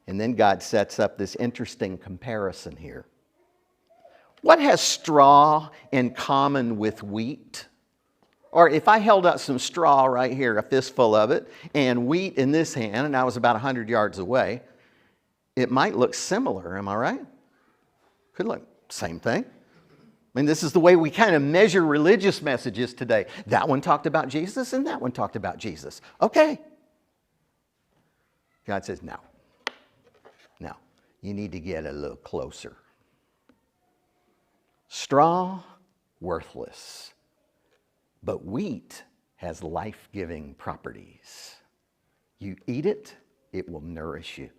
And then God sets up this interesting comparison here. What has straw in common with wheat? Or if I held up some straw right here, a fistful of it, and wheat in this hand, and I was about 100 yards away, it might look similar, am I right? Could look same thing. I mean, this is the way we kind of measure religious messages today. That one talked about Jesus, and that one talked about Jesus. Okay. God says, no. No, you need to get a little closer. Straw, worthless. But wheat has life-giving properties. You eat it, it will nourish you.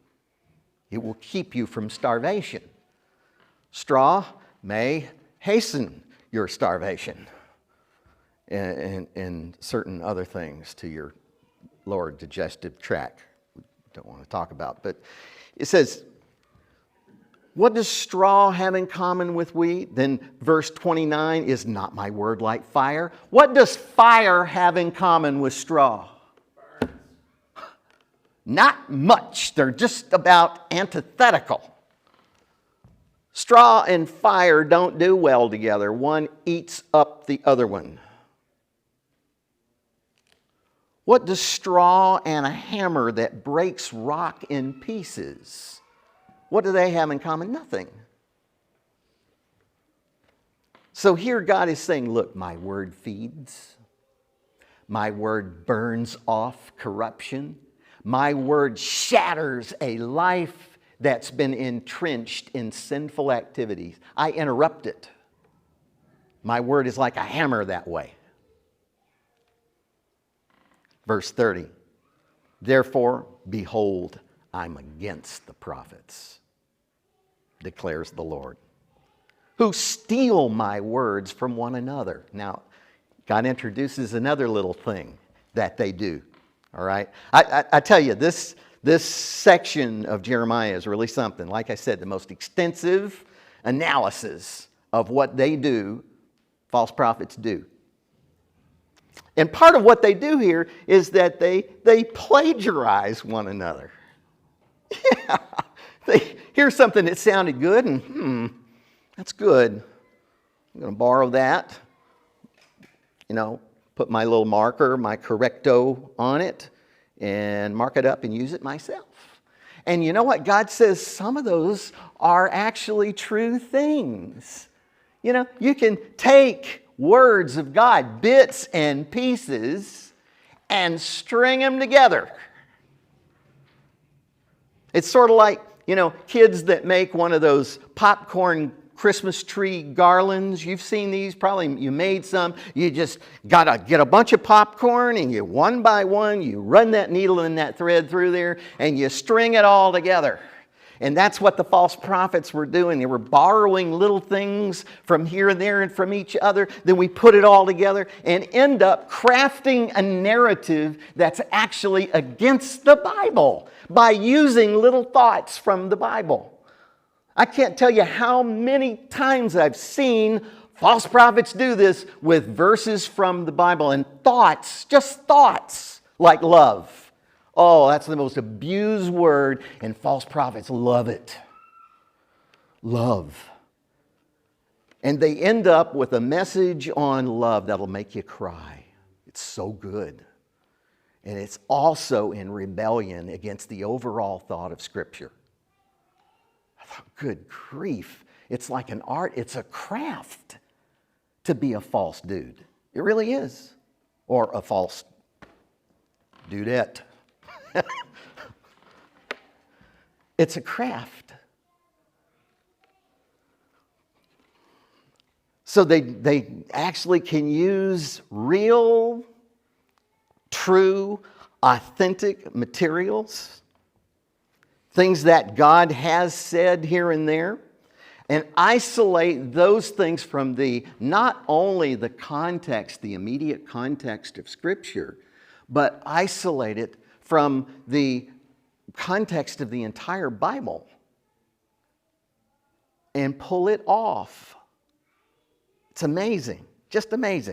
It will keep you from starvation. Straw may hasten your starvation and certain other things to your lower digestive tract. We don't want to talk about, but it says, what does straw have in common with wheat? Then verse 29 is not my word like fire. What does fire have in common with straw? Not much. They're just about antithetical. Straw and fire don't do well together. One eats up the other one. What does straw and a hammer that breaks rock in pieces? What do they have in common? Nothing. So here God is saying, look, my word feeds. My word burns off corruption. My word shatters a life that's been entrenched in sinful activities. I interrupt it. My word is like a hammer that way. Verse 30. Therefore, behold, I'm against the prophets, declares the Lord, who steal my words from one another. Now, God introduces another little thing that they do. All right? I tell you, this section of Jeremiah is really something. Like I said, the most extensive analysis of what they do, false prophets do. And part of what they do here is that they plagiarize one another. Yeah. They hear something that sounded good and, that's good. I'm going to borrow that. Put my little marker, my correcto on it, and mark it up and use it myself. And you know what? God says some of those are actually true things. You can take words of God, bits and pieces, and string them together. It's sort of like, kids that make one of those popcorn Christmas tree garlands. You've seen these, probably you made some. You just got to get a bunch of popcorn and you one by one, you run that needle and that thread through there and you string it all together. And that's what the false prophets were doing. They were borrowing little things from here and there and from each other. Then we put it all together and end up crafting a narrative that's actually against the Bible by using little thoughts from the Bible. I can't tell you how many times I've seen false prophets do this with verses from the Bible and thoughts, just thoughts, like love. Oh, that's the most abused word, and false prophets love it. Love. And they end up with a message on love that'll make you cry. It's so good. And it's also in rebellion against the overall thought of Scripture. I thought, good grief. It's like an art. It's a craft to be a false dude. It really is. Or a false dudette. It's a craft. So they actually can use real, true, authentic materials, things that God has said here and there, and isolate those things from not only the context, the immediate context of Scripture, but isolate it from the context of the entire Bible and pull it off. It's amazing, just amazing.